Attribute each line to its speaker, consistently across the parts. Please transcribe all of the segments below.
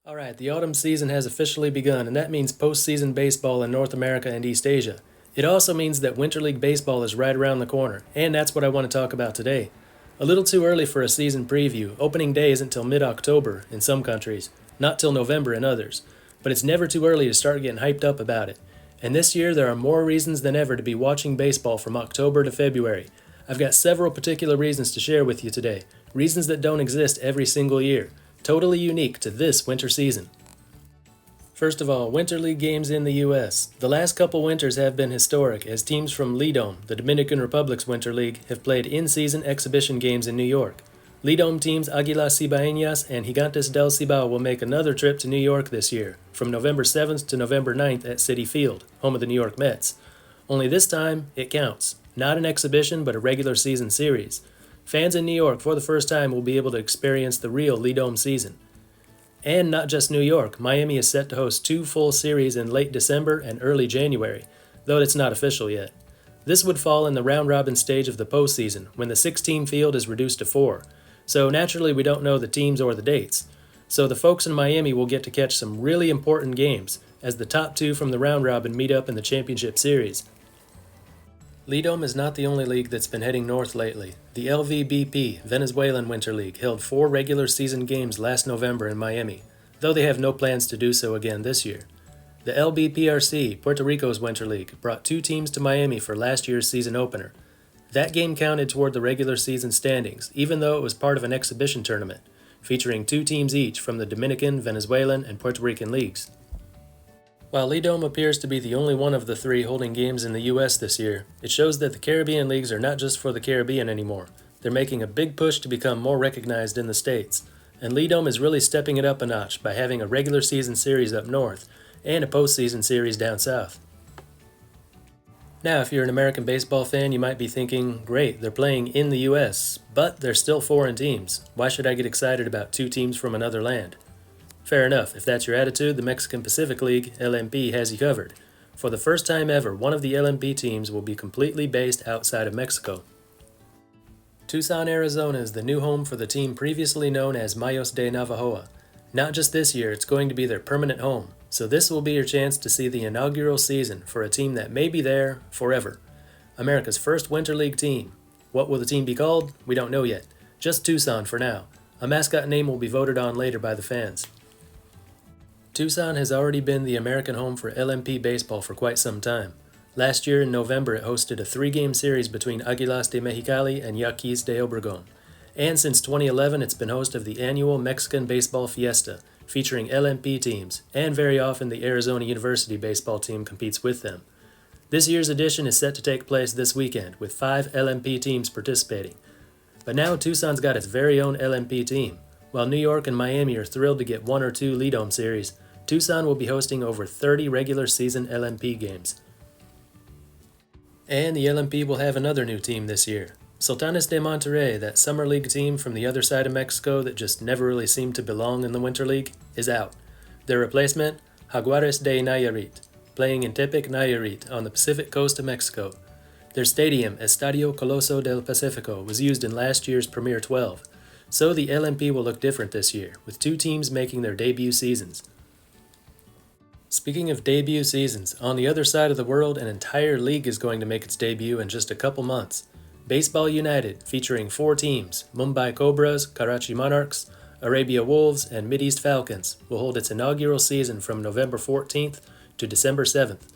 Speaker 1: All right, the autumn season has officially begun, and that means postseason baseball in North America and East Asia. It also means that Winter League Baseball is right around the corner, and that's what I want to talk about today. A little too early for a season preview. Opening day isn't till mid-October in some countries, not till November in others. But it's never too early to start getting hyped up about it. And this year there are more reasons than ever to be watching baseball from October to February. I've got several particular reasons to share with you today, reasons that don't exist every single year, totally unique to this winter season. First of all, Winter League games in the U.S. The last couple winters have been historic as teams from Lidom, the Dominican Republic's Winter League, have played in-season exhibition games in New York. Lidom teams Águilas Cibaeñas and Gigantes del Cibao will make another trip to New York this year, from November 7th to November 9th at Citi Field, home of the New York Mets. Only this time, it counts. Not an exhibition, but a regular season series. Fans in New York, for the first time, will be able to experience the real Lidom season. And not just New York, Miami is set to host two full series in late December and early January, though it's not official yet. This would fall in the round-robin stage of the postseason, when the 6-team field is reduced to 4. So naturally we don't know the teams or the dates. So the folks in Miami will get to catch some really important games, as the top two from the round-robin meet up in the championship series. Lidom is not the only league that's been heading north lately. The LVBP, Venezuelan Winter League, held 4 regular season games last November in Miami, though they have no plans to do so again this year. The LBPRC, Puerto Rico's Winter League, brought 2 teams to Miami for last year's season opener. That game counted toward the regular season standings, even though it was part of an exhibition tournament, featuring 2 teams each from the Dominican, Venezuelan, and Puerto Rican leagues. While Lidom appears to be the only one of the 3 holding games in the U.S. this year, it shows that the Caribbean leagues are not just for the Caribbean anymore. They're making a big push to become more recognized in the States, and Lidom is really stepping it up a notch by having a regular season series up north and a postseason series down south. Now, if you're an American baseball fan, you might be thinking, great, they're playing in the U.S., but they're still foreign teams. Why should I get excited about 2 teams from another land? Fair enough. If that's your attitude, the Mexican Pacific League, LMP, has you covered. For the first time ever, one of the LMP teams will be completely based outside of Mexico. Tucson, Arizona is the new home for the team previously known as Mayos de Navajoa. Not just this year, it's going to be their permanent home, so this will be your chance to see the inaugural season for a team that may be there forever. America's first Winter League team. What will the team be called? We don't know yet. Just Tucson for now. A mascot name will be voted on later by the fans. Tucson has already been the American home for LMP baseball for quite some time. Last year in November it hosted a 3-game series between Águilas de Mexicali and Yaquis de Obregón. And since 2011 it's been host of the annual Mexican Baseball Fiesta, featuring LMP teams, and very often the Arizona University baseball team competes with them. This year's edition is set to take place this weekend, with 5 LMP teams participating. But now Tucson's got its very own LMP team. While New York and Miami are thrilled to get 1 or 2 Lidom series, Tucson will be hosting over 30 regular season LMP games. And the LMP will have another new team this year. Sultanes de Monterrey, that summer league team from the other side of Mexico that just never really seemed to belong in the Winter League, is out. Their replacement, Jaguares de Nayarit, playing in Tepic, Nayarit, on the Pacific coast of Mexico. Their stadium, Estadio Coloso del Pacifico, was used in last year's Premier 12. So the LMP will look different this year, with 2 teams making their debut seasons. Speaking of debut seasons, on the other side of the world, an entire league is going to make its debut in just a couple months. Baseball United, featuring 4 teams, Mumbai Cobras, Karachi Monarchs, Arabia Wolves, and Mideast Falcons, will hold its inaugural season from November 14th to December 7th.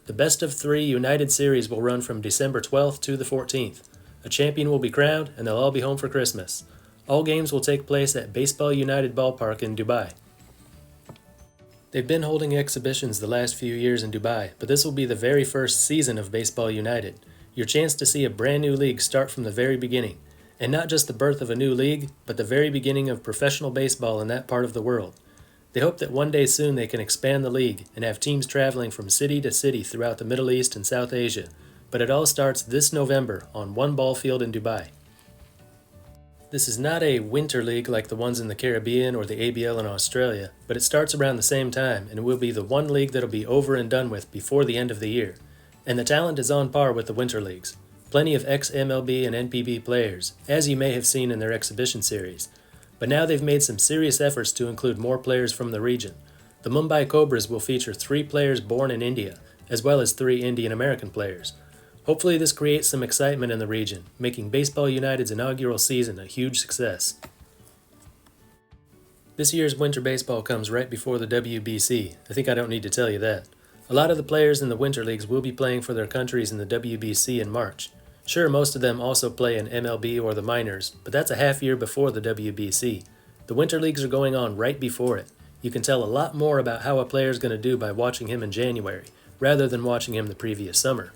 Speaker 1: The best of 3 United series will run from December 12th to the 14th. A champion will be crowned, and they'll all be home for Christmas. All games will take place at Baseball United Ballpark in Dubai. They've been holding exhibitions the last few years in Dubai, but this will be the very first season of Baseball United. Your chance to see a brand new league start from the very beginning. And not just the birth of a new league, but the very beginning of professional baseball in that part of the world. They hope that one day soon they can expand the league and have teams traveling from city to city throughout the Middle East and South Asia. But it all starts this November on one ball field in Dubai. This is not a winter league like the ones in the Caribbean or the ABL in Australia, but it starts around the same time and will be the one league that'll be over and done with before the end of the year. And the talent is on par with the winter leagues. Plenty of ex-MLB and NPB players, as you may have seen in their exhibition series. but now they've made some serious efforts to include more players from the region. The Mumbai Cobras will feature 3 players born in India, as well as 3 Indian American players. Hopefully this creates some excitement in the region, making Baseball United's inaugural season a huge success. This year's winter baseball comes right before the WBC. I think I don't need to tell you that. A lot of the players in the winter leagues will be playing for their countries in the WBC in March. Sure, most of them also play in MLB or the minors, but that's a half year before the WBC. The winter leagues are going on right before it. You can tell a lot more about how a player is going to do by watching him in January, rather than watching him the previous summer.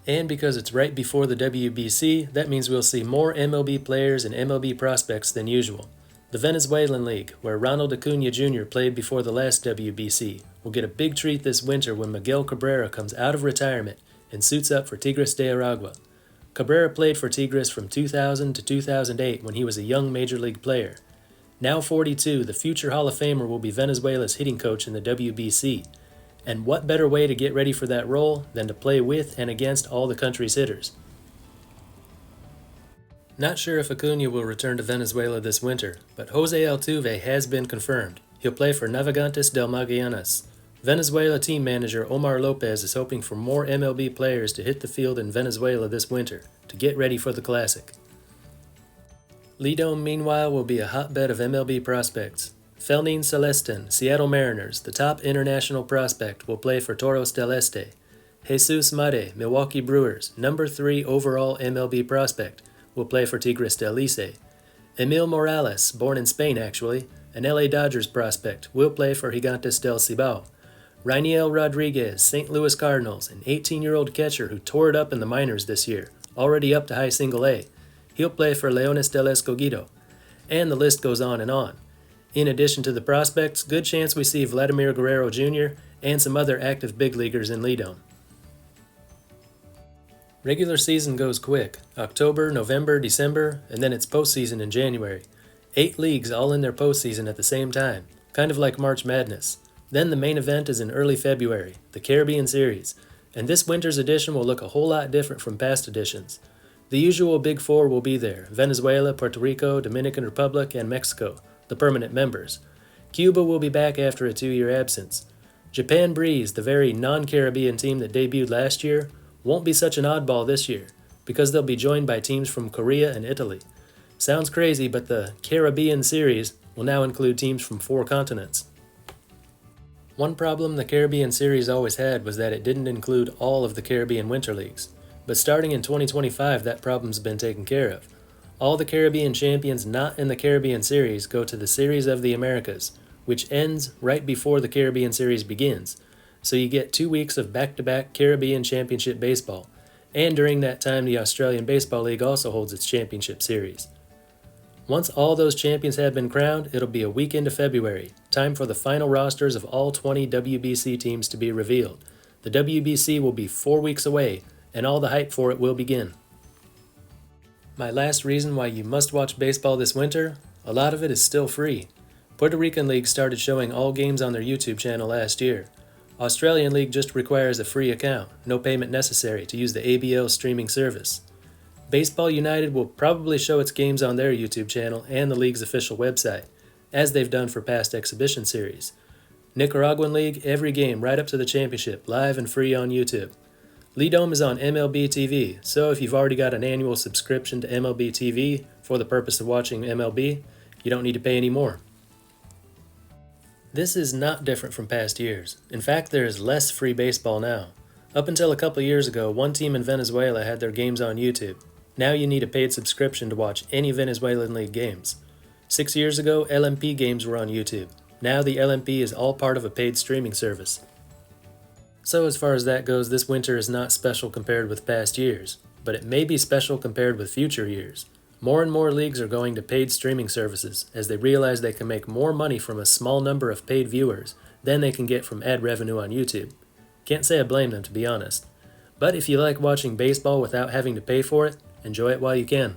Speaker 1: And because it's right before the WBC, that means we'll see more MLB players and MLB prospects than usual. The Venezuelan League, where Ronald Acuna Jr. played before the last WBC, will get a big treat this winter when Miguel Cabrera comes out of retirement and suits up for Tigres de Aragua. Cabrera played for Tigres from 2000 to 2008 when he was a young major league player. Now 42, the future Hall of Famer will be Venezuela's hitting coach in the WBC. And what better way to get ready for that role than to play with and against all the country's hitters? Not sure if Acuna will return to Venezuela this winter, but Jose Altuve has been confirmed. He'll play for Navegantes del Magallanes. Venezuela team manager Omar Lopez is hoping for more MLB players to hit the field in Venezuela this winter to get ready for the Classic. Lidom, meanwhile, will be a hotbed of MLB prospects. Felnin Celestin, Seattle Mariners, the top international prospect, will play for Toros del Este. Jesus Made, Milwaukee Brewers, number 3 overall MLB prospect, will play for Tigres del Licey. Emil Morales, born in Spain actually, an LA Dodgers prospect, will play for Gigantes del Cibao. Rainiel Rodriguez, St. Louis Cardinals, an 18-year-old catcher who tore it up in the minors this year, already up to high single A. He'll play for Leones del Escogido. And the list goes on and on. In addition to the prospects, good chance we see Vladimir Guerrero Jr. and some other active big leaguers in Lidom. Regular season goes quick. October, November, December, and then it's postseason in January. 8 leagues all in their postseason at the same time, kind of like March Madness. Then the main event is in early February, the Caribbean Series, and this winter's edition will look a whole lot different from past editions. The usual Big Four will be there: Venezuela, Puerto Rico, Dominican Republic, and Mexico, the permanent members. Cuba will be back after a 2-year absence. Japan Breeze, the very non-Caribbean team that debuted last year, won't be such an oddball this year, because they'll be joined by teams from Korea and Italy. Sounds crazy, but the Caribbean Series will now include teams from 4 continents. One problem the Caribbean Series always had was that it didn't include all of the Caribbean Winter Leagues. But starting in 2025, that problem's been taken care of. All the Caribbean champions not in the Caribbean Series go to the Series of the Americas, which ends right before the Caribbean Series begins. So you get 2 weeks of back-to-back Caribbean Championship baseball. And during that time, the Australian Baseball League also holds its championship series. Once all those champions have been crowned, it'll be a week into February, time for the final rosters of all 20 WBC teams to be revealed. The WBC will be 4 weeks away, and all the hype for it will begin. My last reason why you must watch baseball this winter, a lot of it is still free. Puerto Rican League started showing all games on their YouTube channel last year. Australian League just requires a free account, no payment necessary to use the ABL streaming service. Baseball United will probably show its games on their YouTube channel and the league's official website, as they've done for past exhibition series. Nicaraguan League, every game right up to the championship, live and free on YouTube. Lidom is on MLB TV, so if you've already got an annual subscription to MLB TV for the purpose of watching MLB, you don't need to pay any more. This is not different from past years. In fact, there is less free baseball now. Up until a couple years ago, one team in Venezuela had their games on YouTube. Now you need a paid subscription to watch any Venezuelan League games. 6 years ago, LMP games were on YouTube. Now the LMP is all part of a paid streaming service. So as far as that goes, this winter is not special compared with past years, but it may be special compared with future years. More and more leagues are going to paid streaming services as they realize they can make more money from a small number of paid viewers than they can get from ad revenue on YouTube. Can't say I blame them, to be honest. But if you like watching baseball without having to pay for it, enjoy it while you can.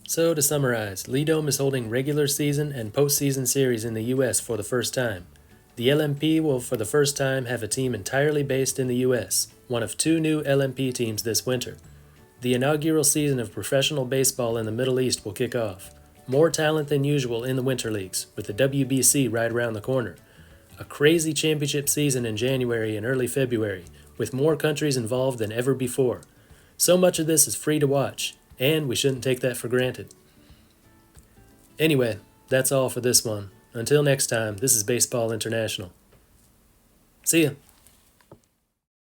Speaker 1: So to summarize, Lidom is holding regular season and postseason series in the US for the first time. The LMP will for the first time have a team entirely based in the US, one of 2 new LMP teams this winter. The inaugural season of professional baseball in the Middle East will kick off. More talent than usual in the winter leagues, with the WBC right around the corner. A crazy championship season in January and early February, with more countries involved than ever before. So much of this is free to watch, and we shouldn't take that for granted. Anyway, that's all for this one. Until next time, this is Baseball International. See ya!